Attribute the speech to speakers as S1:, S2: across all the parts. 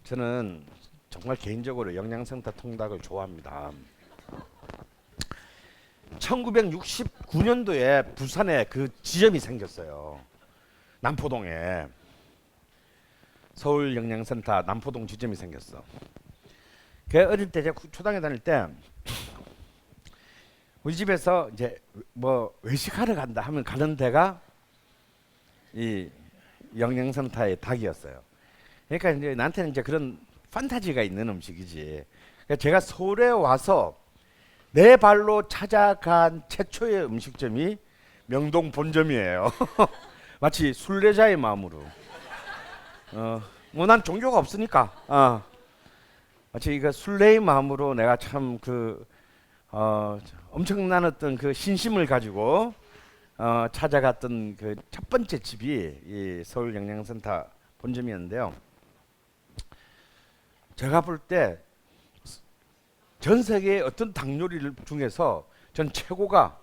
S1: 저는 정말 개인적으로 영양센터 통닭을 좋아합니다. 1969년도에 부산에 그 지점이 생겼어요. 남포동에 서울 영양센터 남포동 지점이 생겼어. 그 어릴 때 제가 초등학교 다닐 때 우리 집에서 이제 뭐 외식하러 간다 하면 가는 데가 이 영양센터의 닭이었어요. 그러니까 이제 나한테는 이제 그런 판타지가 있는 음식이지. 그러니까 제가 서울에 와서 내 발로 찾아간 최초의 음식점이 명동 본점이에요. 마치 순례자의 마음으로. 뭐 난 종교가 없으니까. 마치 이거 순례의 마음으로 내가 참 엄청난 어떤 그 신심을 가지고 찾아갔던 그 첫 번째 집이 이 서울 영양센터 본점이었는데요. 제가 볼 때 전 세계의 어떤 닭 요리를 중에서 전 최고가,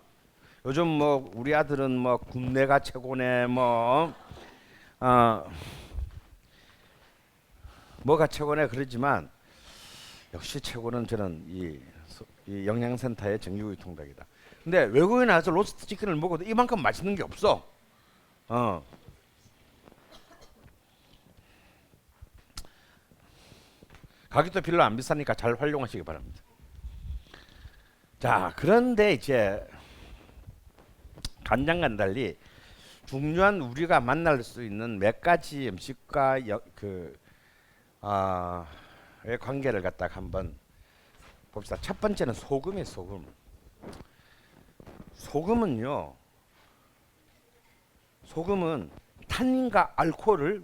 S1: 요즘 뭐 우리 아들은 뭐 굽내가 최고네 뭐가 최고네 그러지만 역시 최고는 저는 이 영양센터의 정육의 통닭이다. 근데 외국에 나와서 로스트 치킨을 먹어도 이만큼 맛있는 게 없어. 가격도 별로 안 비싸니까 잘 활용하시기 바랍니다. 자, 그런데 이제 간장과는 달리 중요한 우리가 만날 수 있는 몇 가지 음식과 의 관계를 갖다가 한번 봅시다. 첫 번째는 소금이에요. 소금. 소금은 탄닌과 알코올을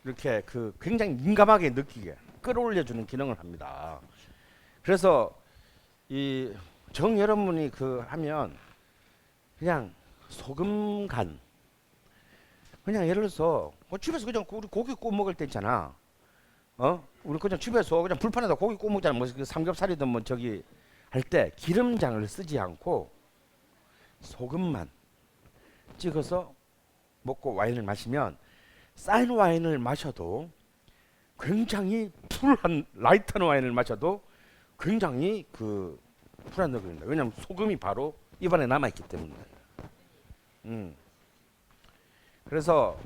S1: 이렇게 굉장히 민감하게 느끼게 끌어올려주는 기능을 합니다. 그래서 이 여러분이 하면 그냥 소금 간, 그냥 예를 들어서 집에서 그냥 우리 고기 구워 먹을 때 있잖아. 우리 그냥 집에서 그냥 불판에다 고기 구워 먹잖아. 뭐 삼겹살이든 뭐 저기 할 때 기름장을 쓰지 않고 소금만 찍어서 먹고 와인을 마시면, 쌓인 와인을 마셔도 굉장히 풀한 라이트한 와인을 마셔도 굉장히 풀한 느낌입니다. 왜냐하면 소금이 바로 입안에 남아 있기 때문에. 그래서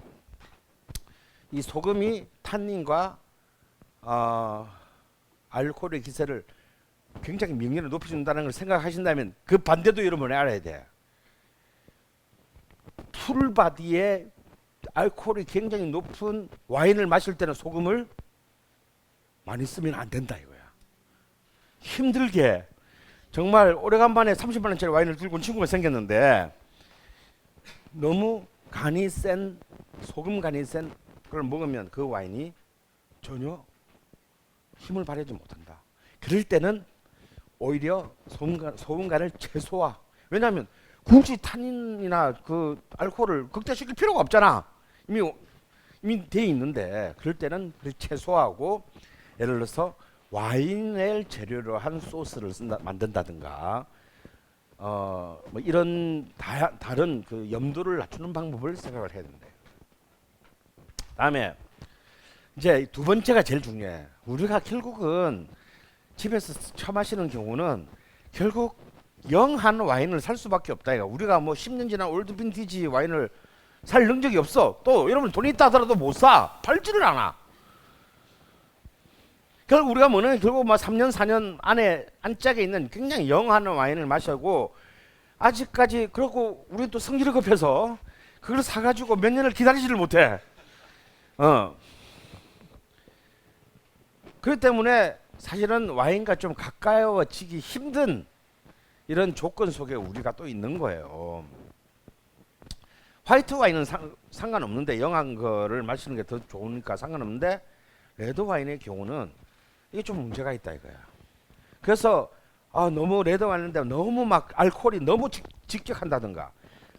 S1: 이 소금이 탄닌과 알코올의 기세를 굉장히 명령을 높여준다는 걸 생각하신다면 그 반대도 여러분이 알아야 돼. 풀바디에 알코올이 굉장히 높은 와인을 마실 때는 소금을 많이 쓰면 안 된다 이거야. 힘들게 정말 오래간만에 30만 원짜리 와인을 들고 온 친구가 생겼는데 너무 간이 센, 소금 간이 센 걸 먹으면 그 와인이 전혀 힘을 발휘하지 못한다. 그럴 때는 오히려 소금간을 최소화. 왜냐하면 굳이 탄닌이나 알코올을 극대화시킬 필요가 없잖아. 이미 돼 있는데, 그럴 때는 최소화하고, 예를 들어서 와인을 재료로 한 소스를 만든다든가 뭐 이런 다른 염도를 낮추는 방법을 생각을 해야 된다. 다음에 이제 두 번째가 제일 중요해. 우리가 결국은 집에서 처마시는 경우는 결국 영한 와인을 살 수밖에 없다. 우리가 뭐 10년 지난 올드 빈티지 와인을 살 능력이 없어. 또 여러분 돈이 있다 하더라도 못 사. 팔지를 않아. 결국 우리가 결국 막 3년 4년 안에 안짝에 있는 굉장히 영한 와인을 마시고, 아직까지 그러고 우리 또 성질이 급해서 그걸 사가지고 몇 년을 기다리지를 못해. 그렇기 때문에 사실은 와인과 좀 가까워지기 힘든 이런 조건 속에 우리가 또 있는 거예요. 화이트 와인은 상관없는데, 영한 거를 마시는 게 더 좋으니까 상관없는데, 레드 와인의 경우는 이게 좀 문제가 있다 이거야. 그래서 너무 레드 와인인데 너무 막 알코올이 너무 직격한다든가,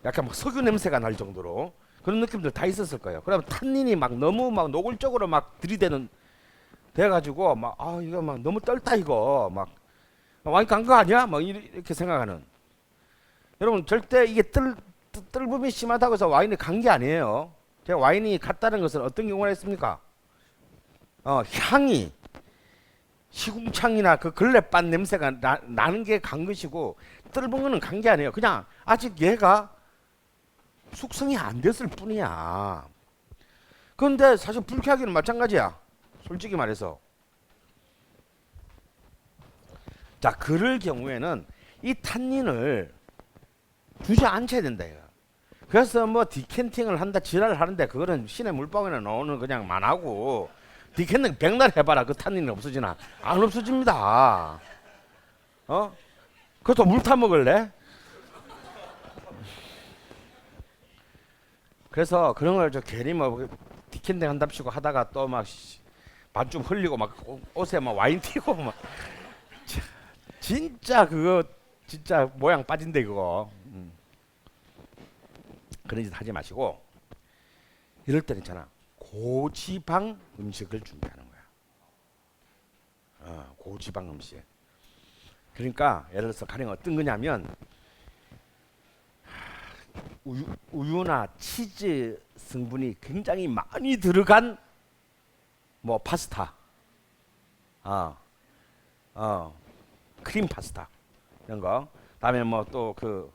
S1: 약간 막 석유 냄새가 날 정도로 그런 느낌들 다 있었을 거예요. 그러면 탄닌이 너무 노골적으로 들이대는 돼가지고 이거 너무 떨다 이거 와인 간 거 아니야? 이렇게 생각하는. 여러분 절대 이게 뜰붐이 심하다고 해서 와인이 간 게 아니에요. 제가 와인이 갔다는 것은 어떤 경우가 있습니까? 향이 시궁창이나 그 걸레빤 냄새가 나는 게 간 것이고, 뜰분 거는 간 게 아니에요. 그냥 아직 얘가 숙성이 안 됐을 뿐이야. 그런데 사실 불쾌하기는 마찬가지야. 솔직히 말해서. 자, 그럴 경우에는 이 탄닌을 주저앉혀야 된다 이거. 그래서 뭐 디캔팅을 한다 지랄을 하는데, 그거는 신의 물방울에 나오는 그냥 만하고, 디캔팅 백날 해봐라 그 탄닌이 없어지나? 안 없어집니다. 그것도 물 타 먹을래? 그래서 그런 걸 저 괜히 뭐 디캔팅 한답시고 하다가 또 막 반 좀 흘리고 막 옷에 막 와인 튀고 막 진짜 그거 진짜 모양 빠진대 그거. 그런 짓 하지 마시고, 이럴 때는 있잖아, 고지방 음식을 준비하는 거야. 고지방 음식. 그러니까 예를 들어서 가령 어떤 거냐면, 우유나 치즈 성분이 굉장히 많이 들어간 뭐 파스타, 크림 파스타 이런 거. 다음에 뭐 또 그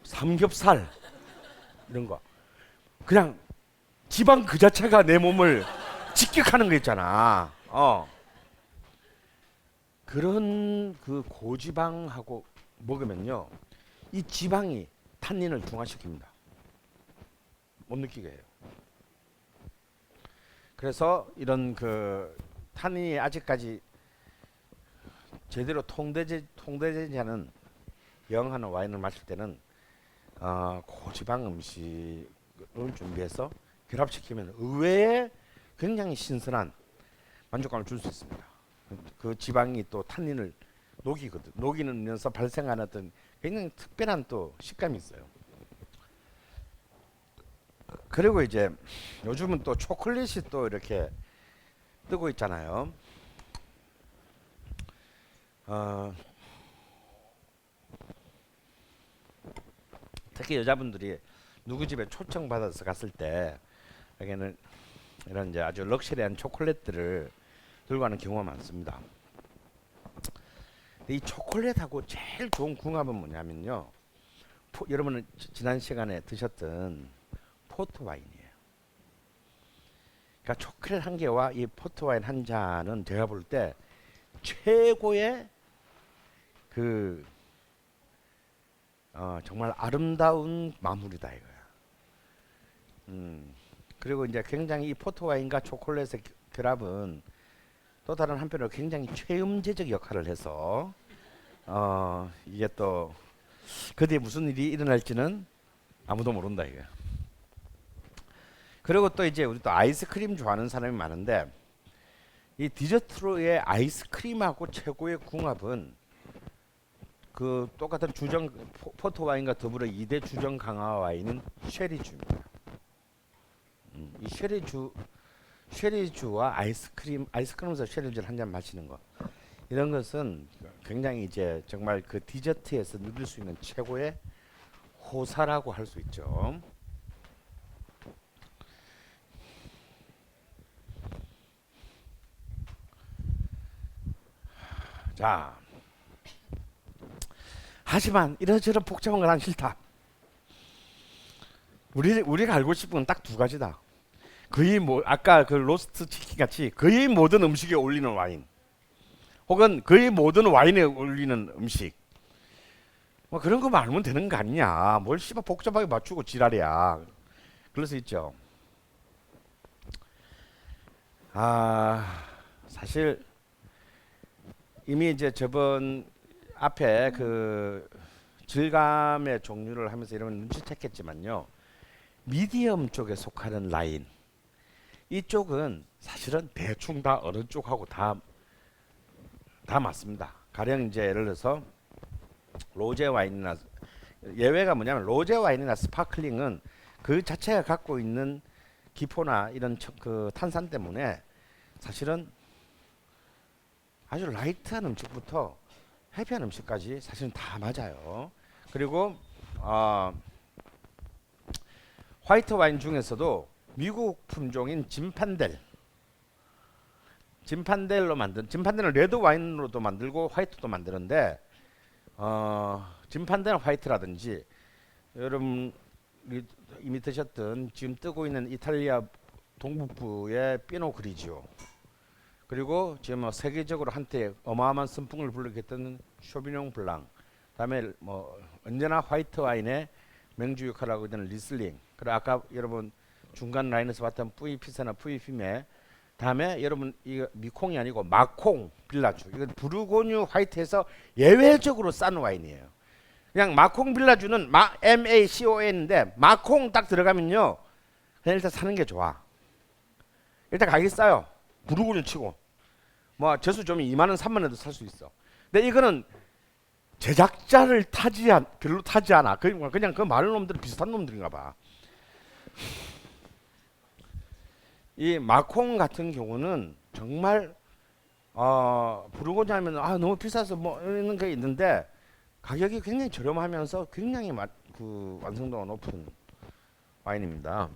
S1: 삼겹살 이런 거. 그냥 지방 그 자체가 내 몸을 직격하는 거 있잖아. 그런 그 고지방하고 먹으면요, 이 지방이 탄닌을 중화시킵니다. 못 느끼게 해요. 그래서 이런 그 탄닌이 아직까지 제대로 통제되지 않은 영하는 와인을 마실 때는 고지방 음식을 준비해서 결합시키면 의외의 굉장히 신선한 만족감을 줄 수 있습니다. 그 지방이 또 탄닌을 녹이면서 발생하는 어떤 굉장히 특별한 또 식감이 있어요. 그리고 이제 요즘은 또 초콜릿이 또 이렇게 뜨고 있잖아요. 특히 여자분들이 누구 집에 초청 받아서 갔을 때 여기는 이런 이제 아주 럭셔리한 초콜릿들을 들고 가는 경우가 많습니다. 이 초콜릿하고 제일 좋은 궁합은 뭐냐면요, 여러분은 지난 시간에 드셨던 포트 와인이에요. 그러니까 초콜릿 한 개와 이 포트 와인 한 잔은 제가 볼 때 최고의 그 정말 아름다운 마무리다 이거야. 그리고 이제 굉장히 이 포트 와인과 초콜릿의 결합은 또 다른 한편으로 굉장히 최음제적 역할을 해서 이게 또 그 뒤에 무슨 일이 일어날지는 아무도 모른다 이거야. 그리고 또 이제 우리 또 아이스크림 좋아하는 사람이 많은데, 이 디저트로의 아이스크림하고 최고의 궁합은 그 똑같은 주정 포트 와인과 더불어 2대 주정 강화 와인은 쉐리주입니다. 이 쉐리주와 아이스크림에서 쉐리주를 한 잔 마시는 거, 이런 것은 굉장히 이제 정말 그 디저트에서 누릴 수 있는 최고의 호사라고 할 수 있죠. 자, 하지만 이런저런 복잡한 건 난 싫다. 우리가 알고 싶은 건 딱 두 가지다. 거의 뭐 아까 그 로스트 치킨 같이 거의 모든 음식에 어울리는 와인, 혹은 거의 모든 와인에 어울리는 음식, 뭐 그런 거만 알면 되는 거 아니냐. 뭘 씨발 복잡하게 맞추고 지랄이야. 그럴 수 있죠. 사실 이미 이제 저번 앞에 그 질감의 종류를 하면서 이런 눈치챘겠지만요, 미디엄 쪽에 속하는 라인, 이쪽은 사실은 대충 다 어느 쪽하고 다 맞습니다. 가령 이제 예를 들어서 로제 와인이나, 예외가 뭐냐면 로제 와인이나 스파클링은 그 자체가 갖고 있는 기포나 이런 그 탄산 때문에 사실은 아주 라이트한 음식부터 헤비한 음식까지 사실은 다 맞아요. 그리고 화이트 와인 중에서도 미국 품종인 진판델로 만든, 진판델은 레드 와인으로도 만들고 화이트도 만드는데 진판델 화이트라든지 여러분 이미 드셨던 지금 뜨고 있는 이탈리아 동북부의 피노 그리지오, 그리고 지금 세계적으로 한때 어마어마한 선풍을 불리게 했던 쇼비뇽 블랑, 다음에 뭐 언제나 화이트 와인의 맹주 역할을 하고 있는 리슬링, 그리고 아까 여러분 중간 라인에서 봤던 뿌이피세나 뿌이피메, 다음에 여러분 이거 미콩이 아니고 마콩 빌라주, 이건 부르고뉴 화이트에서 예외적으로 싼 와인이에요. 그냥 마콩 빌라주는 MACON인데 마콩 딱 들어가면요 그냥 일단 사는 게 좋아. 일단 가격이 싸요. 부르고뉴 치고 뭐 저수 좀 2만원 3만원도 살 수 있어. 근데 이거는 제작자를 별로 타지 않아. 그냥 그 많은 놈들은 비슷한 놈들인가 봐. 이 마콩 같은 경우는 정말 부르고뉴 하면 너무 비싸서 뭐 이런 게 있는데 가격이 굉장히 저렴하면서 굉장히 그 완성도가 높은 와인입니다.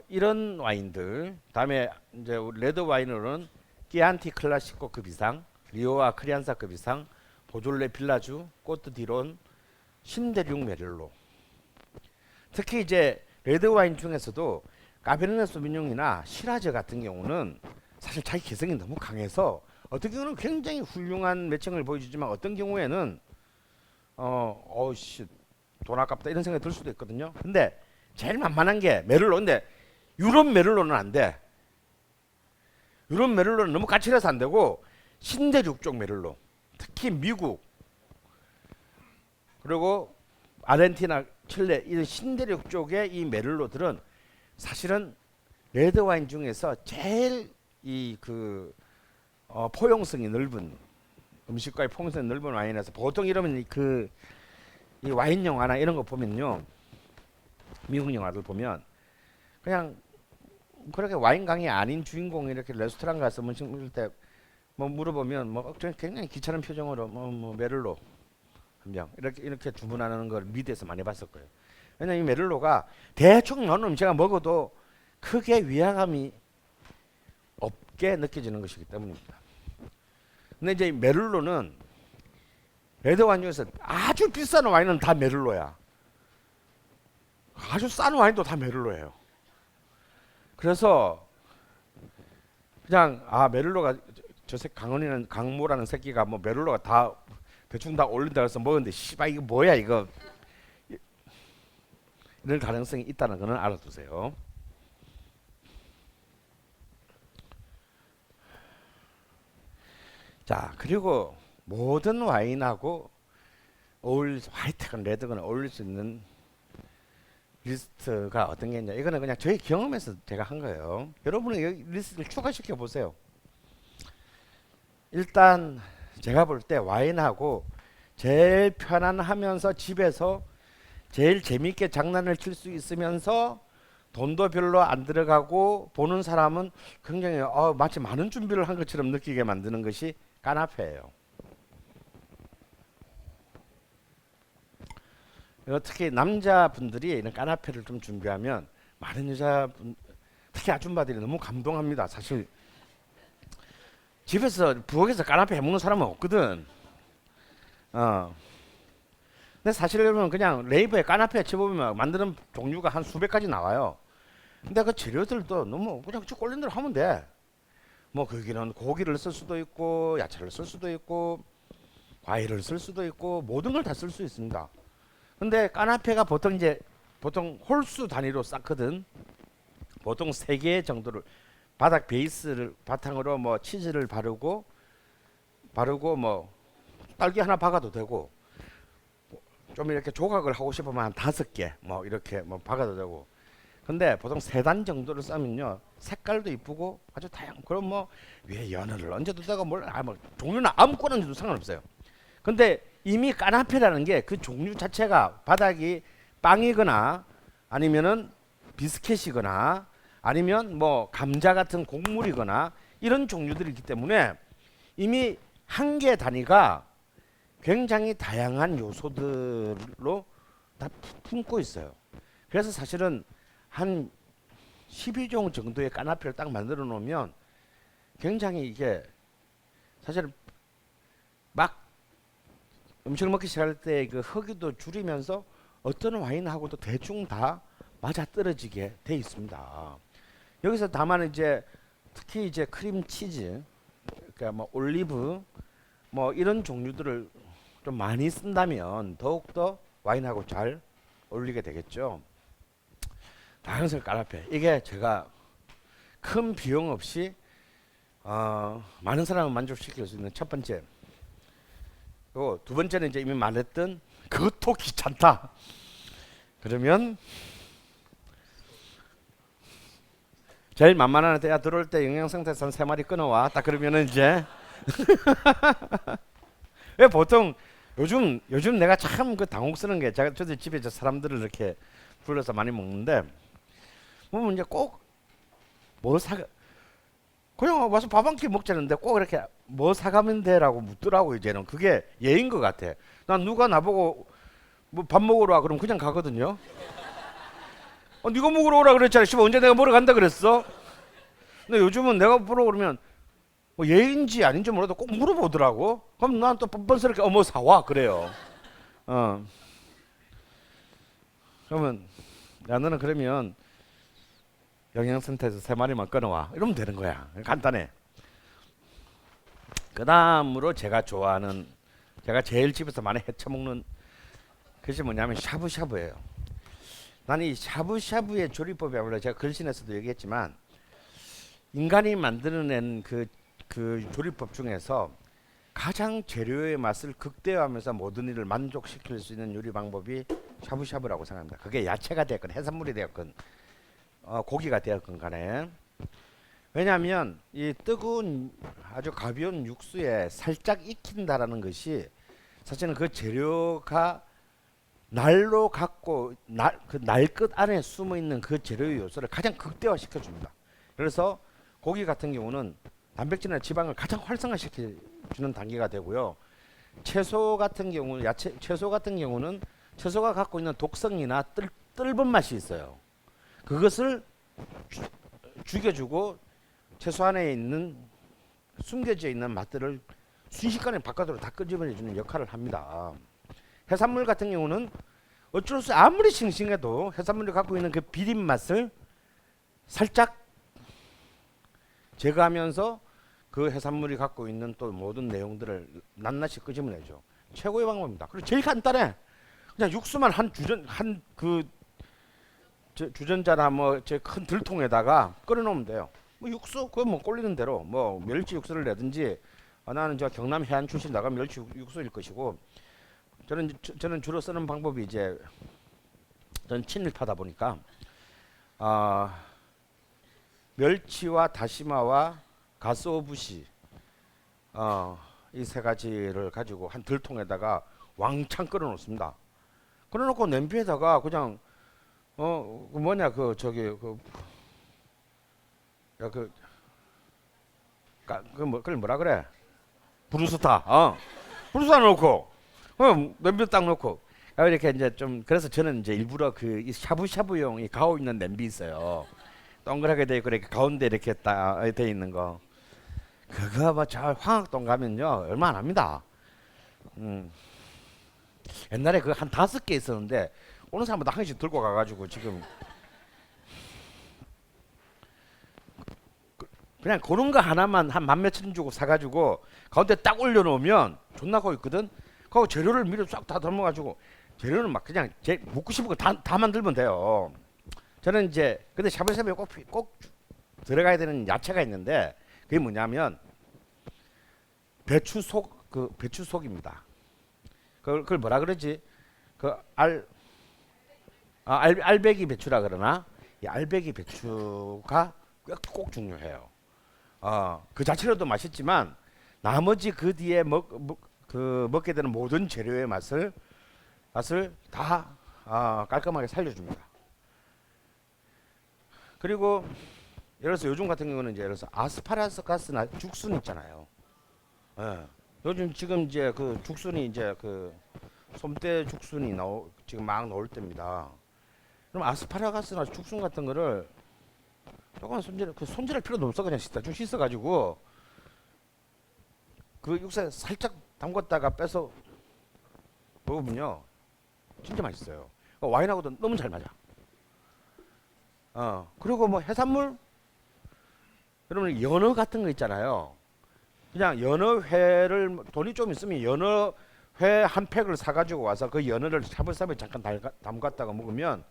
S1: 이런 와인들, 다음에 이제 레드 와인으로는 끼안티 클라시코급 이상, 리오아 크리안사급 이상, 보졸레 빌라주, 꼬트 디론, 신대륙 메를로. 특히 이제 레드 와인 중에서도 까베르네 소비뇽이나 시라즈 같은 경우는 사실 자기 개성이 너무 강해서 어떤 경우는 굉장히 훌륭한 매칭을 보여주지만 어떤 경우에는 돈 아깝다 이런 생각이 들 수도 있거든요. 근데 제일 만만한 게 메를로. 근데 유럽 메를로는 안 돼. 유럽 메를로는 너무 까칠해서 안 되고 신대륙 쪽 메를로, 특히 미국 그리고 아르헨티나, 칠레 이 신대륙 쪽의 이 메를로들은 사실은 레드 와인 중에서 제일 포용성이 넓은, 음식과의 포용성이 넓은 와인이라서 보통 이러면 이 와인 영화나 이런 거 보면요, 미국 영화들 보면 그냥 그렇게 와인 강이 아닌 주인공이 이렇게 레스토랑 가서 음식 먹을 때 뭐 물어보면 뭐 굉장히 귀찮은 표정으로 뭐 메를로 한 병 이렇게 주문하는 걸 미드에서 많이 봤을 거예요. 왜냐면 이 메를로가 대충 넣은 음식을 먹어도 크게 위화감이 없게 느껴지는 것이기 때문입니다. 근데 이제 메를로는 레드 와인 중에서 아주 비싼 와인은 다 메를로야. 아주 싼 와인도 다 메를로예요. 그래서 그냥 메를로가 강모라는 새끼가 뭐 메를로가 다 대충 다 올린다 해서 먹었는데 씨발 이거 뭐야 이거, 이럴 가능성이 있다는 거는 알아두세요. 자, 그리고 모든 와인하고 화이트건 레드건 어울릴 수 있는 리스트가 어떤 게 있냐, 이거는 그냥 저희 경험에서 제가 한 거예요. 여러분은 여기 리스트를 추가시켜 보세요. 일단 제가 볼 때 와인하고 제일 편안하면서 집에서 제일 재미있게 장난을 칠 수 있으면서 돈도 별로 안 들어가고 보는 사람은 굉장히 마치 많은 준비를 한 것처럼 느끼게 만드는 것이 까나페예요. 특히 남자분들이 이런 까나페를 좀 준비하면 많은 여자분, 특히 아줌마들이 너무 감동합니다. 사실 집에서 부엌에서 까나페 해먹는 사람은 없거든. 근데 사실 여러분 그냥 네이버에 까나페 쳐보면 만드는 종류가 한 수백 가지 나와요. 근데 그 재료들도 너무 그냥 쭉 꼴린 대로 하면 돼. 뭐 거기는 고기를 쓸 수도 있고 야채를 쓸 수도 있고 과일을 쓸 수도 있고 모든 걸 다 쓸 수 있습니다. 근데 까나페가 보통 홀수 단위로 쌓거든. 보통 3개 정도를 바닥 베이스를 바탕으로 뭐 치즈를 바르고 뭐 딸기 하나 박아도 되고, 좀 이렇게 조각을 하고 싶으면 한 5개 뭐 이렇게 뭐 박아도 되고. 근데 보통 3단 정도를 싸면요 색깔도 이쁘고 아주 다양. 그럼 뭐 위에 연어를 얹어도 되고 뭐 종류는 아무거나 얹어도 상관없어요. 근데 이미 까나페라는 게 그 종류 자체가 바닥이 빵이거나 아니면은 비스켓이거나 아니면 뭐 감자 같은 곡물이거나 이런 종류들이 있기 때문에 이미 한 개 단위가 굉장히 다양한 요소들로 다 품고 있어요. 그래서 사실은 한 12종 정도의 까나페를 딱 만들어 놓으면 굉장히 이게 사실 막 음식을 먹기 시작할 때 그 허기도 줄이면서 어떤 와인하고도 대충 다 맞아 떨어지게 돼 있습니다. 여기서 다만 이제 특히 이제 크림 치즈, 그러니까 뭐 올리브 뭐 이런 종류들을 좀 많이 쓴다면 더욱더 와인하고 잘 어울리게 되겠죠. 다양성 까나페 이게 제가 큰 비용 없이 많은 사람을 만족시킬 수 있는 첫 번째. 그리고 두 번째는 이제 이미 말했던 그것도 귀찮다. 그러면 제일 만만한 때야 들어올 때 영양상태에서 한 3마리 끊어와. 딱 그러면은 이제 왜 보통 요즘 내가 참 그 당혹스러운 게 제가 저도 집에 저 사람들을 이렇게 불러서 많이 먹는데 보면 이제 꼭 뭐 사 그냥 와서 밥 한 끼 먹자는데 꼭 이렇게 뭐 사가면 돼라고 묻더라고. 이제는 그게 예인 것 같아. 난 누가 나보고 뭐 밥 먹으러 와 그럼 그냥 가거든요. 네가 먹으러 오라 그랬잖아. 씨발 언제 내가 먹으러 간다 그랬어? 근데 요즘은 내가 보러 그러면 뭐 예인지 아닌지 몰라도 꼭 물어보더라고. 그럼 난 또 뻔뻔스럽게 어머 사와 그래요. 그러면 야 너는 그러면 영양센터에서 3마리만 끊어와 이러면 되는 거야. 간단해. 그 다음으로 제가 좋아하는 제가 제일 집에서 많이 해쳐먹는 것이 뭐냐면 샤브샤브예요. 나는 이 샤브샤브의 조리법이 아무래도 제가 글신에서도 얘기했지만 인간이 만들어낸 그 조리법 중에서 가장 재료의 맛을 극대화하면서 모든 일을 만족시킬 수 있는 요리 방법이 샤브샤브라고 생각합니다. 그게 야채가 되었건 해산물이 되었건 고기가 되었건 간에. 왜냐하면 이 뜨거운 아주 가벼운 육수에 살짝 익힌다라는 것이 사실은 그 재료가 날로 갖고 그 날 끝 안에 숨어 있는 그 재료의 요소를 가장 극대화시켜 줍니다. 그래서 고기 같은 경우는 단백질이나 지방을 가장 활성화시켜 주는 단계가 되고요. 채소 같은 경우는 채소 같은 경우는 채소가 갖고 있는 독성이나 뜰번 맛이 있어요. 그것을 죽여주고 채소 안에 있는 숨겨져 있는 맛들을 순식간에 바깥으로 다 끄집어내주는 역할을 합니다. 해산물 같은 경우는 어쩔 수 아무리 싱싱해도 해산물이 갖고 있는 그 비린 맛을 살짝 제거하면서 그 해산물이 갖고 있는 또 모든 내용들을 낱낱이 끄집어내죠. 최고의 방법입니다. 그리고 제일 간단해. 그냥 육수만 주전자나 뭐 제 큰 들통에다가 끓여놓으면 돼요. 뭐 육수 그거 뭐 꼴리는 대로 뭐 멸치 육수를 내든지 나는 저 경남 해안 출신다가 멸치 육수일 것이고 저는 주로 쓰는 방법이 이제 저는 친일파다 보니까 멸치와 다시마와 가쓰오부시 이 세 가지를 가지고 한 들통에다가 왕창 끓여 놓습니다. 끓여 놓고 냄비에다가 그냥 그 뭐냐 그 저기 그걸 뭐라 그래? 브루스타. 브루스타 넣고 냄비 딱 넣고 이렇게 이제 좀 그래서 저는 이제 일부러 그 이 샤브샤브용 이 가오 있는 냄비 있어요. 동그랗게 돼 있고 이렇게 가운데 이렇게 딱 돼 있는 거. 그거 뭐 저 황학동 가면요 얼마 안 합니다. 옛날에 그 한 5개 있었는데 오는 사람마다 한 개씩 들고 가가지고 지금 그냥 그런 거 하나만 한 만 몇천 주고 사가지고 가운데 딱 올려놓으면 존나 거 있거든. 그거 재료를 미리 싹 다 담아가지고 재료는 막 그냥 먹고 싶은 거 다 만들면 돼요. 저는 이제 근데 샤브샤브에 꼭 들어가야 되는 야채가 있는데 그게 뭐냐면 배추속입니다. 그걸 뭐라 그러지? 알배기 배추라 그러나 이 알배기 배추가 꼭 중요해요. 그 자체로도 맛있지만 나머지 그 뒤에 먹게 되는 모든 재료의 맛을 다 깔끔하게 살려줍니다. 그리고 예를 들어서 요즘 같은 경우는 이제 예를 들어서 아스파라거스나 죽순 있잖아요. 요즘 지금 이제 그 죽순이 이제 그 솜대 죽순이 지금 막 나올 때입니다. 그럼 아스파라거스나 죽순 같은 거를 조금 손질할 필요도 없어. 그냥 대충 씻어가지고 그 육수에 살짝 담갔다가 빼서 먹으면요 진짜 맛있어요. 와인하고도 너무 잘 맞아. 그리고 뭐 해산물, 여러분 연어 같은 거 있잖아요. 그냥 연어회를 돈이 좀 있으면 연어회 한 팩을 사가지고 와서 그 연어를 샤브샤브에 잠깐 담갔다가 먹으면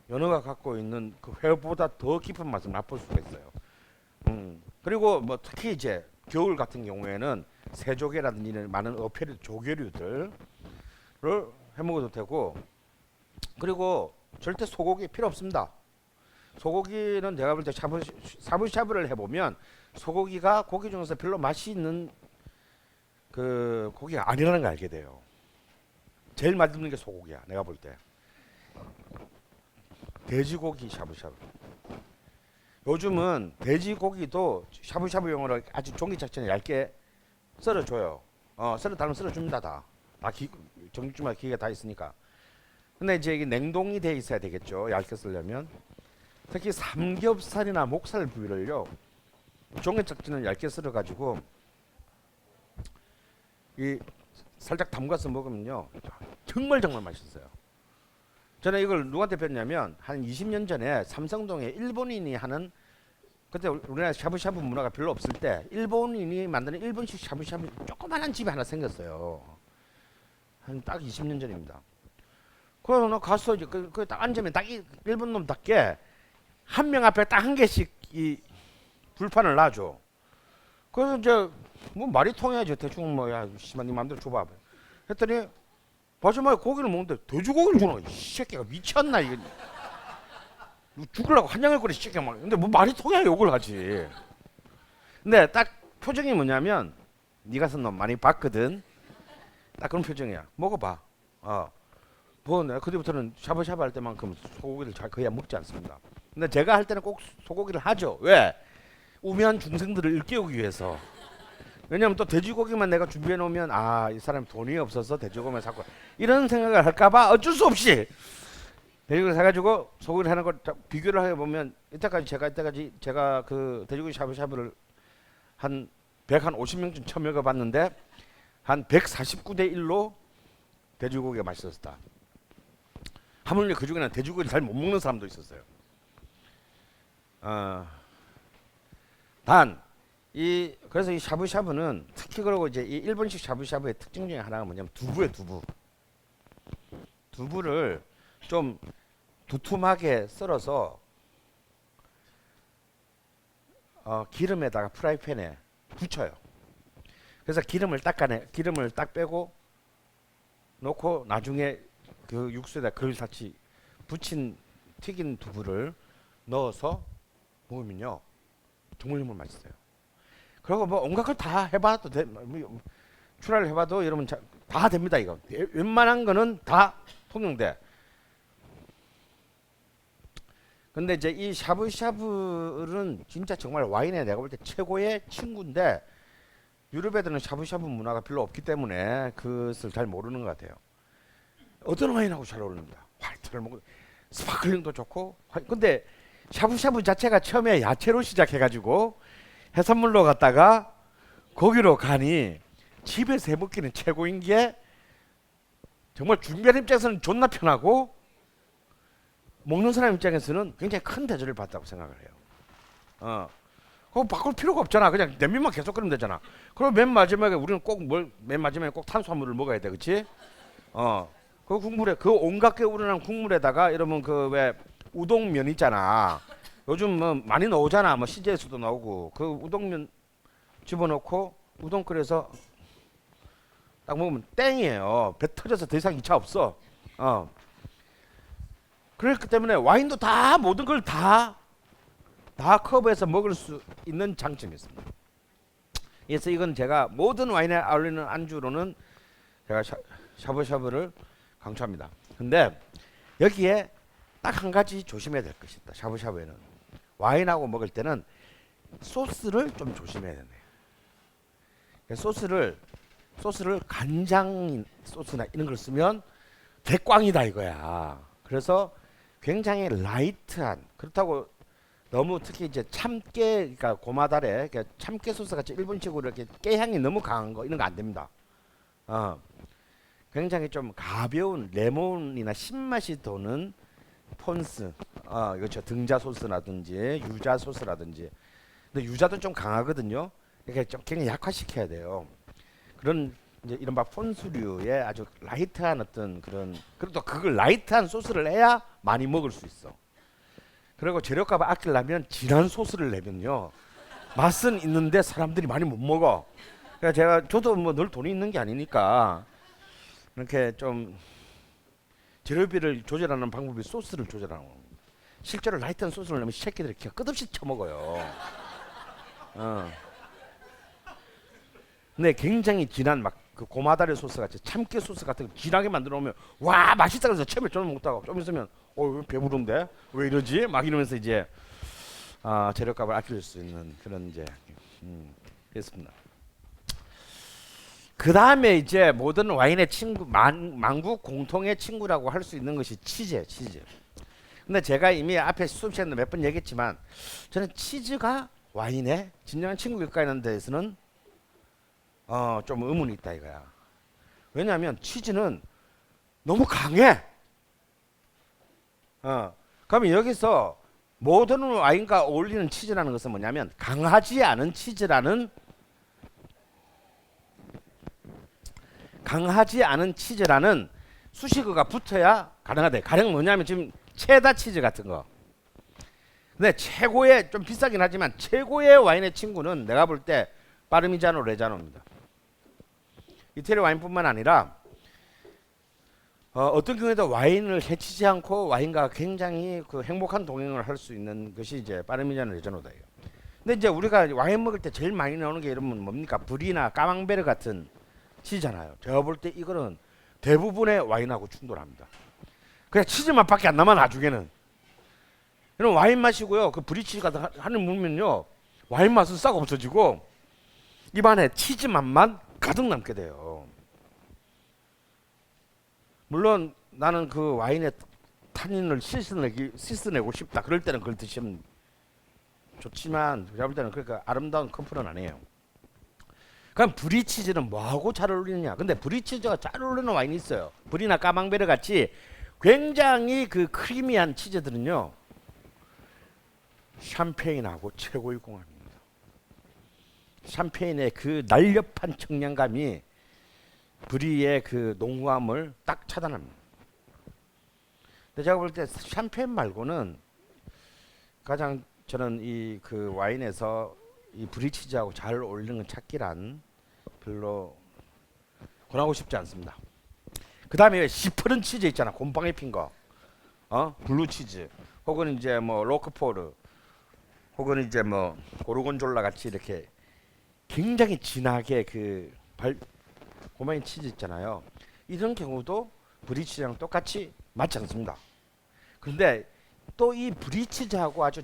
S1: 연어가 갖고 있는 그 회보다 더 깊은 맛을 맛볼 수가 있어요. 그리고 뭐 특히 이제 겨울 같은 경우에는 새조개라든지 이런 많은 어패류 조개류들을 해 먹어도 되고, 그리고 절대 소고기 필요 없습니다. 소고기는 내가 볼 때 샤브샤브를 해보면 소고기가 고기 중에서 별로 맛이 있는 그 고기가 아니라는 걸 알게 돼요. 제일 맛있는 게 소고기야, 내가 볼 때. 돼지고기 샤브샤브. 요즘은 돼지고기도 샤브샤브용으로 아주 종이착전에 얇게 썰어줘요. 달면 썰어줍니다. 다 정육주마다 기계가 다 있으니까. 근데 이제 이게 냉동이 돼 있어야 되겠죠, 얇게 썰려면. 특히 삼겹살이나 목살 부위를요 종이착전을 얇게 썰어가지고 이 살짝 담가서 먹으면요 정말 맛있어요. 저는 이걸 누구한테 배웠냐면 한 20년 전에 삼성동에 일본인이 하는, 그때 우리나라 샤브샤브 문화가 별로 없을 때 일본인이 만드는 일본식 샤브샤브 조그만한 집이 하나 생겼어요. 한 딱 20년 전입니다. 그래서 나 가서 이제 딱 앉으면 딱 일본 놈답게 한 명 앞에 딱 한 개씩 이 불판을 놔줘. 그래서 이제 뭐 말이 통해야지. 대충 뭐야 씨발 네 맘대로 줘봐 했더니 마지막에 고기를 먹는데 돼지고기를 주는 거야. 이 새끼가 미쳤나 이거. 죽으려고 한장을 거리 새끼가 막. 근데 뭐 말이 통해야 욕을 하지. 근데 딱 표정이 뭐냐면 네가 쓴 놈 많이 봤거든. 딱 그런 표정이야. 먹어봐. 뭐 내가 그때부터는 샤브샤브 할 때만큼 소고기를 거의 안 먹지 않습니다. 근데 제가 할 때는 꼭 소고기를 하죠. 왜? 우매한 중생들을 일깨우기 위해서. 왜냐면 또 돼지고기만 내가 준비해 놓으면 이 사람이 돈이 없어서 돼지고기만 사고 이런 생각을 할까봐 어쩔 수 없이 돼지고기 사가지고 소고기를 하는 걸 비교를 해보면 이때까지 제가 그 돼지고기 샤브샤브를 한 150명쯤 처음 먹어봤는데 한 149대 1로 돼지고기가 맛있었다. 하물며 그 중에는 돼지고기를 잘 못 먹는 사람도 있었어요. 그래서 이 샤브샤브는 특히 그러고 이제 이 일본식 샤브샤브의 특징 중에 하나가 뭐냐면 두부예요, 두부. 두부를 좀 두툼하게 썰어서 기름에다가 프라이팬에 붙여요. 그래서 기름을 딱 빼고 놓고 나중에 그 육수에다 그릇같이 붙인 튀긴 두부를 넣어서 먹으면요 정말 맛있어요. 그리고 뭐 온갖 걸 다 해봐도 출하를 해봐도 여러분 다 됩니다. 이거 웬만한 거는 다 통용돼. 근데 이제 이 샤브샤브는 진짜 정말 와인에 내가 볼 때 최고의 친구인데 유럽 애들은 샤브샤브 문화가 별로 없기 때문에 그것을 잘 모르는 것 같아요. 어떤 와인하고 잘 어울립니다. 화이트를 먹고 스파클링도 좋고. 근데 샤브샤브 자체가 처음에 야채로 시작해가지고 해산물로 갔다가 고기로 가니 집에서 해먹기는 최고인 게 정말 준비하는 입장에서는 존나 편하고 먹는 사람 입장에서는 굉장히 큰 대접을 받다고 생각을 해요. 그거 바꿀 필요가 없잖아. 그냥 냄비만 계속 끓이면 되잖아. 그럼 맨 마지막에 우리는 맨 마지막에 꼭 탄수화물을 먹어야 돼, 그렇지? 그 국물에 그 온갖 게 우러난 국물에다가 이러면 그 왜 우동면 있잖아. 요즘 뭐 많이 나오잖아. 뭐 CJ에서도 나오고 그 우동면 집어넣고 우동 끓여서 딱 먹으면 땡이에요. 배 터져서 더 이상 2차 없어. 그렇기 때문에 와인도 다 모든 걸 다 커버해서 먹을 수 있는 장점이 있습니다. 그래서 이건 제가 모든 와인에 어울리는 안주로는 제가 샤브샤브를 강추합니다. 근데 여기에 딱 한 가지 조심해야 될 것이 있다. 샤브샤브에는 와인하고 먹을 때는 소스를 좀 조심해야 되네요. 소스를 소스를 간장 소스나 이런 걸 쓰면 대꽝이다 이거야. 그래서 굉장히 라이트한, 그렇다고 너무 특히 이제 참깨, 그러니까 고마달에 그러니까 참깨 소스 같이 일본식으로 이렇게 깨향이 너무 강한 거 이런 거 안 됩니다. 굉장히 좀 가벼운 레몬이나 신맛이 도는 폰스, 그렇죠. 등자 소스라든지 유자 소스라든지. 근데 유자도 좀 강하거든요. 이렇게 좀 굉장히 약화시켜야 돼요. 그런 이제 이른바 폰스류의 아주 라이트한 어떤 그런, 그리고 또 그걸 라이트한 소스를 해야 많이 먹을 수 있어. 그리고 재료값을 아끼려면 진한 소스를 내면요 맛은 있는데 사람들이 많이 못 먹어. 그러니까 저도 뭐 늘 돈이 있는 게 아니니까 이렇게 좀 재료비를 조절하는 방법이 소스를 조절하는 겁니다. 실제로 라이트한 소스를 넣으면 새끼들이 그냥 끝없이 처먹어요. 근데 굉장히 진한 막 그 고마다레 소스 같이 참깨 소스 같은 거 진하게 만들어 놓으면 와 맛있다 그래서 처음에 저는 먹다가 좀 있으면 배부른데 왜 이러지? 막 이러면서 이제 재료값을 아낄 수 있는 그런 이제 그렇습니다. 그 다음에 이제 모든 와인의 친구, 만국 공통의 친구라고 할 수 있는 것이 치즈. 근데 제가 이미 앞에 수업 시간에 몇 번 얘기했지만 저는 치즈가 와인의 진정한 친구일까 하는 데에서는 좀 의문이 있다 이거야. 왜냐하면 치즈는 너무 강해. 그러면 여기서 모든 와인과 어울리는 치즈라는 것은 뭐냐면 강하지 않은 치즈라는 수식어가 붙어야 가능하대. 가령 뭐냐면 지금 체다 치즈 같은 거. 근데 최고의, 좀 비싸긴 하지만 최고의 와인의 친구는 내가 볼 때 파르미자노 레자노입니다. 이태리 와인뿐만 아니라 어떤 경우에도 와인을 해치지 않고 와인과 굉장히 그 행복한 동행을 할 수 있는 것이 이제 파르미자노 레자노다. 근데 이제 우리가 와인 먹을 때 제일 많이 나오는 게 여러분 뭡니까? 브리나 까망베르 같은 치즈잖아요. 제가 볼 때 이거는 대부분의 와인하고 충돌합니다. 그냥 치즈 맛밖에 안 남아 나중에는. 그럼 와인 마시고요. 그 브리치즈 같은 한을 물면요. 와인 맛은 싹 없어지고 입안에 치즈 맛만 가득 남게 돼요. 물론 나는 그 와인의 탄닌을 씻어내고 싶다. 그럴 때는 그걸 드시면 좋지만 제가 볼 때는 그러니까 아름다운 컴플은 아니에요. 그럼 브리치즈는 뭐하고 잘 어울리느냐? 근데 브리치즈가 잘 어울리는 와인이 있어요. 브리나 까망베르 같이 굉장히 그 크리미한 치즈들은요. 샴페인하고 최고의 궁합입니다. 샴페인의 그 날렵한 청량감이 브리의 그 농후함을 딱 차단합니다. 근데 제가 볼 때 샴페인 말고는 가장 저는 이 그 와인에서 이 브리치즈하고 잘 어울리는 찾기란 별로 권하고 싶지 않습니다. 그 다음에 시퍼런 치즈 있잖아. 곰팡이 핀 거. 블루 치즈. 혹은 이제 뭐 로크포르. 혹은 이제 뭐 고르곤졸라 같이 이렇게 굉장히 진하게 그 고마인 치즈 있잖아요. 이런 경우도 브리치즈랑 똑같이 맞지 않습니다. 그런데 또 이 브리치즈하고 아주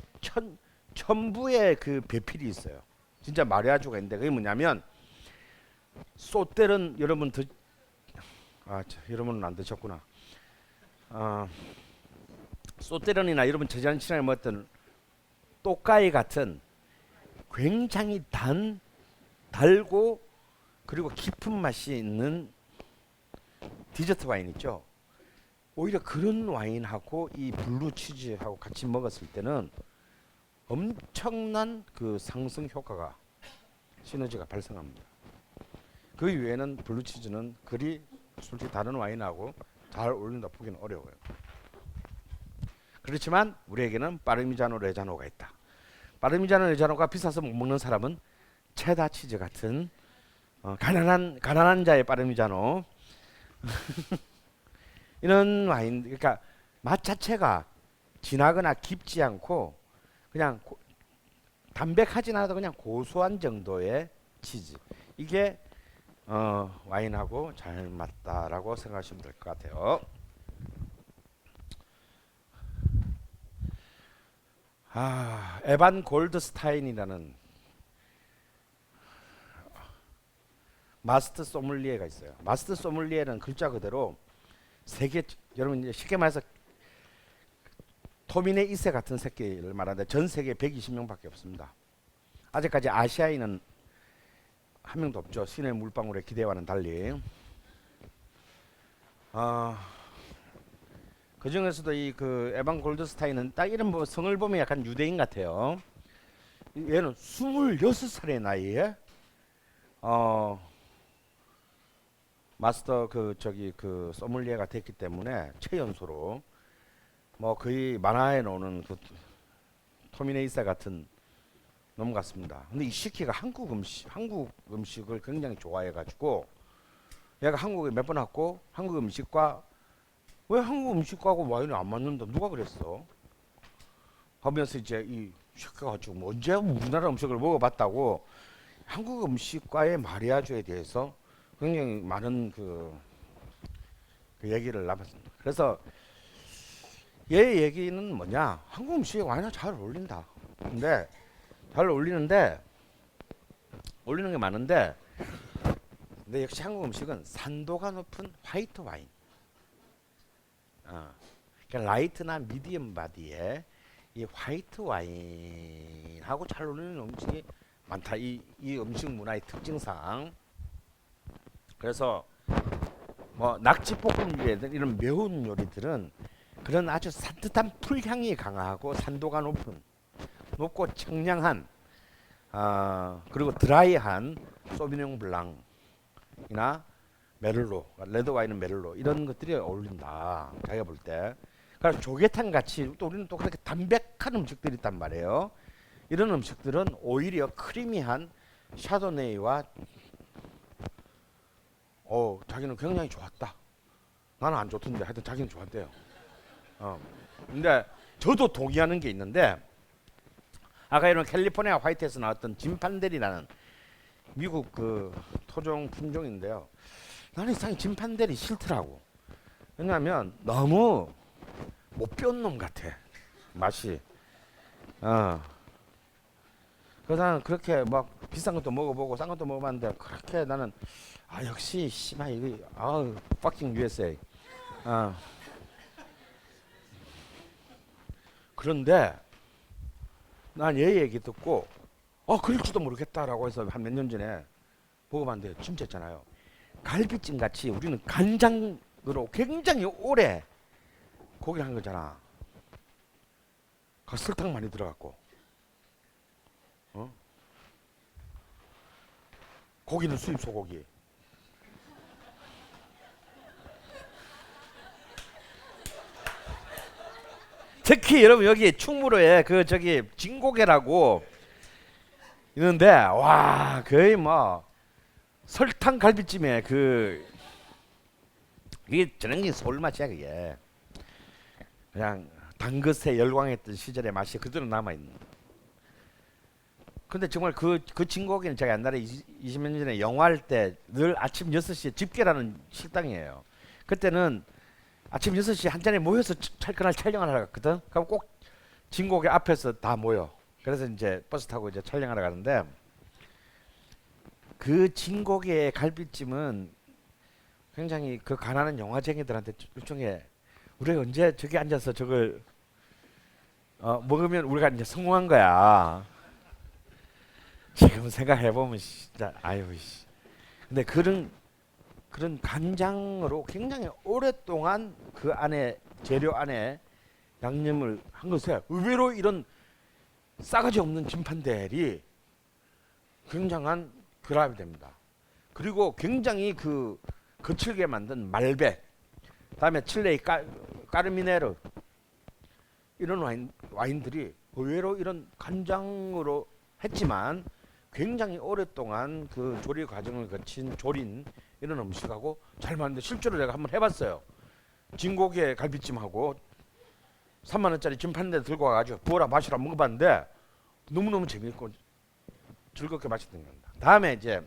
S1: 천부의 그 배필이 있어요. 진짜 마리아주가 있는데 그게 뭐냐면 소떼른 여러분 여러분은 안 드셨구나. 소떼른이나 여러분 저잔치나 먹었던 또까이 같은 굉장히 달고 그리고 깊은 맛이 있는 디저트 와인 있죠. 오히려 그런 와인하고 이 블루 치즈하고 같이 먹었을 때는 엄청난 그 상승 효과가 시너지가 발생합니다. 그 이외에는 블루 치즈는 그리 솔직히 다른 와인하고 잘 어울린다 보기는 어려워요. 그렇지만 우리에게는 파르미자노 레자노가 있다. 파르미자노 레자노가 비싸서 못 먹는 사람은 체다 치즈 같은 가난한 자의 파르미자노 이런 와인, 그러니까 맛 자체가 진하거나 깊지 않고 그냥 담백하진 않아도 그냥 고소한 정도의 치즈. 이게 와인하고 잘 맞다라고 생각하시면 될 것 같아요. 에반 골드스타인이라는 마스터 소믈리에가 있어요. 마스터 소믈리에는 글자 그대로 세계, 여러분 이제 쉽게 말해서 토미네 이세 같은 새끼를 말하는데 전 세계 120명밖에 없습니다. 아직까지 아시아인은 한 명도 없죠. 신의 물방울의 기대와는 달리. 그 중에서도 이 그 에반 골드스타인은 딱 이런 뭐 성을 보면 약간 유대인 같아요. 얘는 26살의 나이에 마스터 그 저기 그 소믈리에가 됐기 때문에 최연소로 뭐 거의 만화에 나오는 그 토미네이사 같은 놈 같습니다. 근데 이 시키가 한국 음식을 굉장히 좋아해가지고 얘가 한국에 몇 번 왔고 한국 음식과 왜 한국 음식하고 와인이 안 맞는다 누가 그랬어? 하면서 이제 이 시켜가지고 뭐 언제 우리나라 음식을 먹어봤다고 한국 음식과의 마리아주에 대해서 굉장히 많은 그 얘기를 나눴습니다. 그래서 얘 얘기는 뭐냐? 한국 음식에 와인이 잘 어울린다. 근데 잘 어울리는 게 많은데, 근데 역시 한국 음식은 산도가 높은 화이트 와인. 그러니까 라이트나 미디엄 바디에 이 화이트 와인하고 잘 어울리는 음식이 많다. 이 음식 문화의 특징상. 그래서 뭐 낙지볶음이라든 이런 매운 요리들은 그런 아주 산뜻한 풀향이 강하고 산도가 높고 청량한 그리고 드라이한 소비뇽 블랑이나 메를로, 레드 와인은 메를로 이런 것들이 어울린다. 자기가 볼 때. 그래서 조개탕 같이 또 우리는 또 그렇게 담백한 음식들이 있단 말이에요. 이런 음식들은 오히려 크리미한 샤도네이와 자기는 굉장히 좋았다. 나는 안 좋던데 하여튼 자기는 좋았대요. 근데 저도 동의하는 게 있는데 아까 이런 캘리포니아 화이트에서 나왔던 짐판델이라는 미국 그 토종 품종인데요. 나는 이상하게 짐판델이 싫더라고. 왜냐하면 너무 못 배운 놈 같아. 맛이. 그래서 나는 그렇게 막 비싼 것도 먹어보고 싼 것도 먹어봤는데 그렇게 나는 역시 씨발 이거 fucking USA. 그런데 난 얘 얘기 듣고 그럴지도 모르겠다라고 해서 한 몇 년 전에 먹어봤는데 진짜 있잖아요. 갈비찜 같이 우리는 간장으로 굉장히 오래 고기를 한 거잖아. 그 설탕 많이 들어갔고 고기는 수입 소고기. 특히 여러분 여기 충무로에 그 저기 진고개라고 있는데 와 거의 뭐 설탕 갈비찜에 이게 전형적인 서울 맛이야. 그게 그냥 당긋에 열광했던 시절의 맛이 그대로 남아있는. 근데 정말 그 진고기는 제가 옛날에 20년 전에 영화할 때 늘 아침 6시에 집게라는 식당이에요. 그때는 아침 6시 한 잔에 모여서 그날 촬영을 하러 갔거든. 그럼 꼭 진고개 앞에서 다 모여. 그래서 이제 버스 타고 이제 촬영하러 가는데 그 진고개의 갈비찜은 굉장히 그 가난한 영화쟁이들한테 일종의 우리가 언제 저기 앉아서 저걸 먹으면 우리가 이제 성공한 거야. 지금 생각해보면 진짜 근데 그런 간장으로 굉장히 오랫동안 그 안에 재료 안에 양념을 한 것에 의외로 이런 싸가지 없는 짐판들이 굉장한 결합이 됩니다. 그리고 굉장히 그 거칠게 만든 말백, 다음에 칠레의 까르미네르 이런 와인들이 의외로 이런 간장으로 했지만 굉장히 오랫동안 그 조리 과정을 거친 조린 이런 음식하고 잘 맞는데 실제로 제가 한번 해봤어요. 진고기에 갈비찜하고 3만 원짜리 짐판대 들고 와가지고 부어라 마시라 먹어봤는데 너무너무 재미있고 즐겁게 마셨던 겁니다. 다음에 이제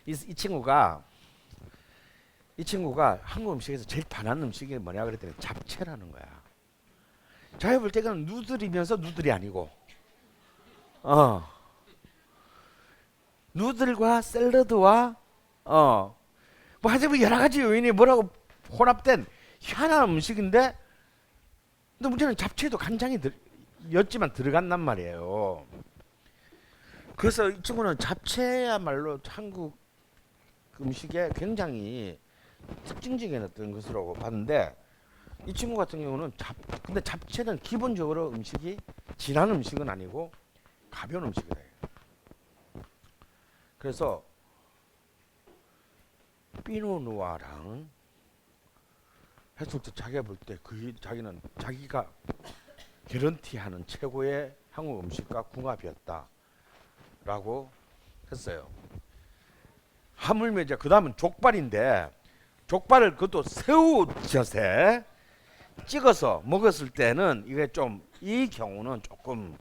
S1: 이 친구가 한국 음식에서 제일 반하는 음식이 뭐냐 그랬더니 잡채라는 거야. 자기 볼 때는 누들이면서 누들이 아니고 누들과 샐러드와 뭐 하여튼 여러 가지 요인이 뭐라고 혼합된 희한한 음식인데, 근데 문제는 잡채에도 간장이 였지만 들어간단 말이에요. 그래서 이 친구는 잡채야말로 한국 음식에 굉장히 특징적인 어떤 것으로 봤는데, 이 친구 같은 경우는 근데 잡채는 기본적으로 음식이 진한 음식은 아니고 가벼운 음식이다. 그래서 피노누아랑 했을 때 자기가 볼 때 자기는 자기가 개런티하는 최고의 한국 음식과 궁합이었다라고 했어요. 하물며 이제 그 다음은 족발인데, 족발을 그것도 새우젓에 찍어서 먹었을 때는 이게 좀, 이 경우는 조금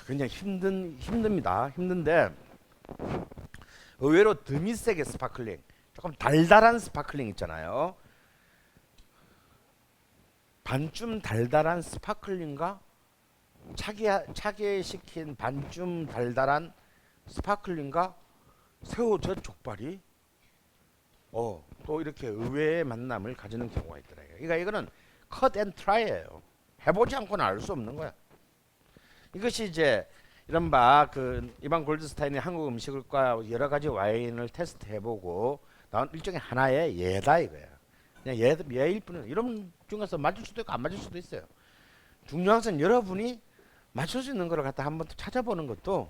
S1: 그냥 힘듭니다. 힘든데 의외로 드미세게 스파클링, 조금 달달한 스파클링 있잖아요. 반쯤 달달한 스파클링과 차게시킨 반쯤 달달한 스파클링과 새우젓 족발이 또 이렇게 의외의 만남을 가지는 경우가 있더라고요. 그러니까 이거는 컷 앤 트라이예요. 해보지 않고는 알 수 없는 거야. 이것이 이제 이른바 그 이반 골드스타인이 한국 음식과 여러 가지 와인을 테스트해보고 나온 일종의 하나의 예다 이거야. 그냥 예일 뿐이야. 이런 중에서 맞을 수도 있고 안 맞을 수도 있어요. 중요한 것은 여러분이 맞출 수 있는 걸 갖다 한번 찾아보는 것도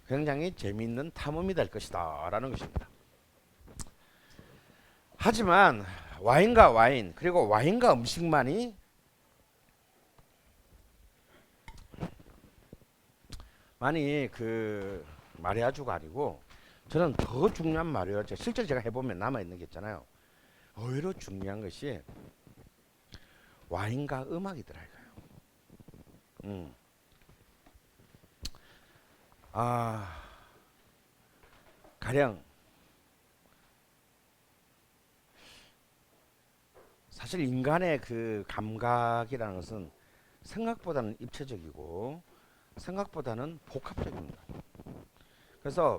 S1: 굉장히 재미있는 탐험이 될 것이다 라는 것입니다. 하지만 와인과 와인, 그리고 와인과 음식만이 그 마리아주가 아니고, 저는 더 중요한 마리아주, 실제로 제가 해보면 남아있는 게 있잖아요. 의외로 중요한 것이 와인과 음악이더라 이거예요. 가령 사실 인간의 그 감각이라는 것은 생각보다는 입체적이고 생각보다는 복합적입니다. 그래서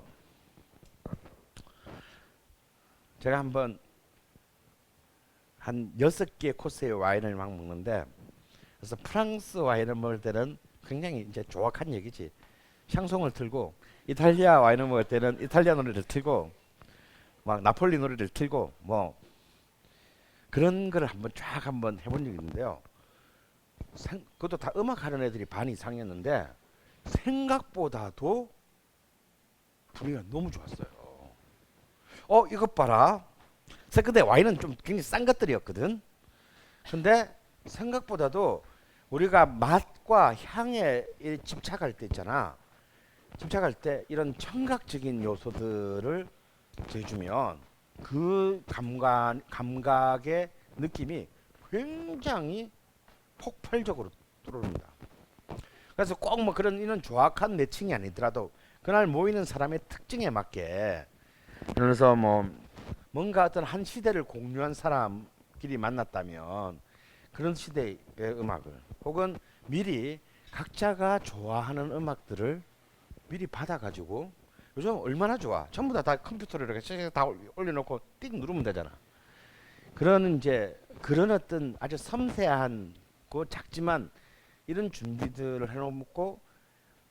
S1: 제가 한번 한 6개 코스의 와인을 막 먹는데, 그래서 프랑스 와인을 먹을 때는 굉장히 이제 조악한 얘기지. 샹송을 틀고, 이탈리아 와인을 먹을 때는 이탈리아 노래를 틀고, 막 나폴리 노래를 틀고, 뭐 그런 걸 한번 해본 적이 있는데요. 그것도 다 음악하는 애들이 반 이상이었는데 생각보다도 분위기가 너무 좋았어요. 이것 봐라. 근데 와인은 좀 굉장히 싼 것들이었거든. 근데 생각보다도 우리가 맛과 향에 집착할 때 있잖아. 집착할 때 이런 청각적인 요소들을 제주면 그 감각의 느낌이 굉장히 폭발적으로 들어옵니다. 그래서 꼭 뭐 그런 이런 조악한 매칭이 아니더라도 그날 모이는 사람의 특징에 맞게, 그래서 뭐 뭔가 어떤 한 시대를 공유한 사람끼리 만났다면 그런 시대의 음악을, 혹은 미리 각자가 좋아하는 음악들을 미리 받아가지고, 요즘 얼마나 좋아. 전부 다 컴퓨터로 이렇게 다 올려놓고 띡 누르면 되잖아. 그런 어떤 아주 섬세한 작지만 이런 준비들을 해놓고,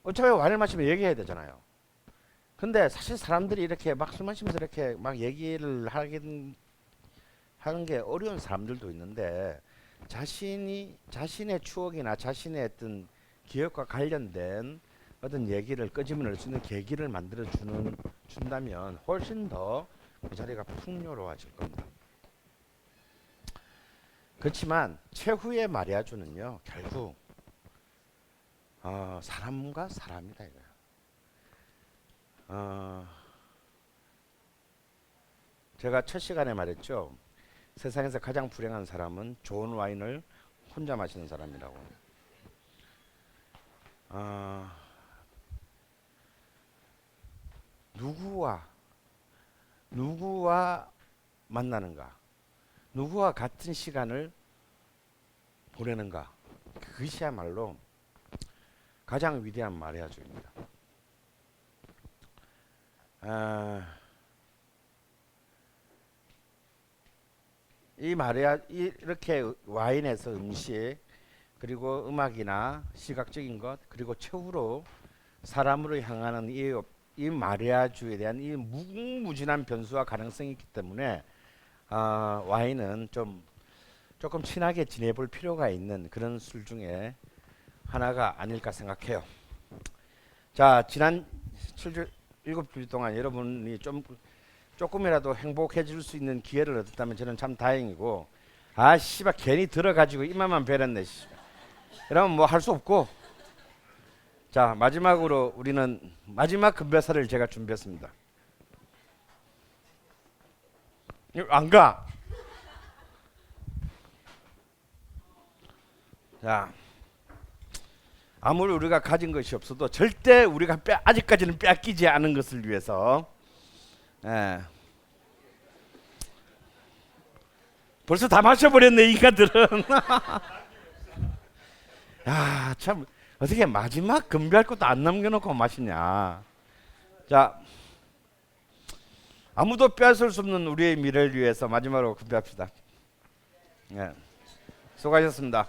S1: 어차피 와인을 마시면 얘기해야 되잖아요. 근데 사실 사람들이 이렇게 막 술 마시면서 이렇게 막 얘기를 하는 게 어려운 사람들도 있는데, 자신의 추억이나 자신의 어떤 기억과 관련된 어떤 얘기를 끄집어낼 수 있는 계기를 준다면 훨씬 더 그 자리가 풍요로워질 겁니다. 그렇지만 최후의 마리아주는요, 결국 사람과 사람이다 이거야. 제가 첫 시간에 말했죠. 세상에서 가장 불행한 사람은 좋은 와인을 혼자 마시는 사람이라고. 누구와 만나는가, 누구와 같은 시간을 보내는가, 그것이야말로 가장 위대한 마리아주입니다. 이 마리아 이렇게 와인에서 음식 그리고 음악이나 시각적인 것 그리고 최후로 사람으로 향하는 이 마리아주에 대한 이 무궁무진한 변수와 가능성이 있기 때문에 와인은 조금 친하게 지내볼 필요가 있는 그런 술 중에 하나가 아닐까 생각해요. 자, 지난 7주, 7주 동안 여러분이 조금이라도 행복해질 수 있는 기회를 얻었다면 저는 참 다행이고, 씨발 괜히 들어가지고 이마만 베렸네. 이러면 뭐 할 수 없고. 자, 마지막으로 우리는 마지막 금배사를 제가 준비했습니다. 안 가. 자, 아무리 우리가 가진 것이 없어도 절대 우리가 아직까지는 뺏기지 않은 것을 위해서 벌써 다 마셔버렸네 인간들은. 야, 참 어떻게 마지막 건배할 것도 안 남겨놓고 마시냐. 자, 아무도 빼앗을 수 없는 우리의 미래를 위해서 마지막으로 건배합시다. 수고하셨습니다.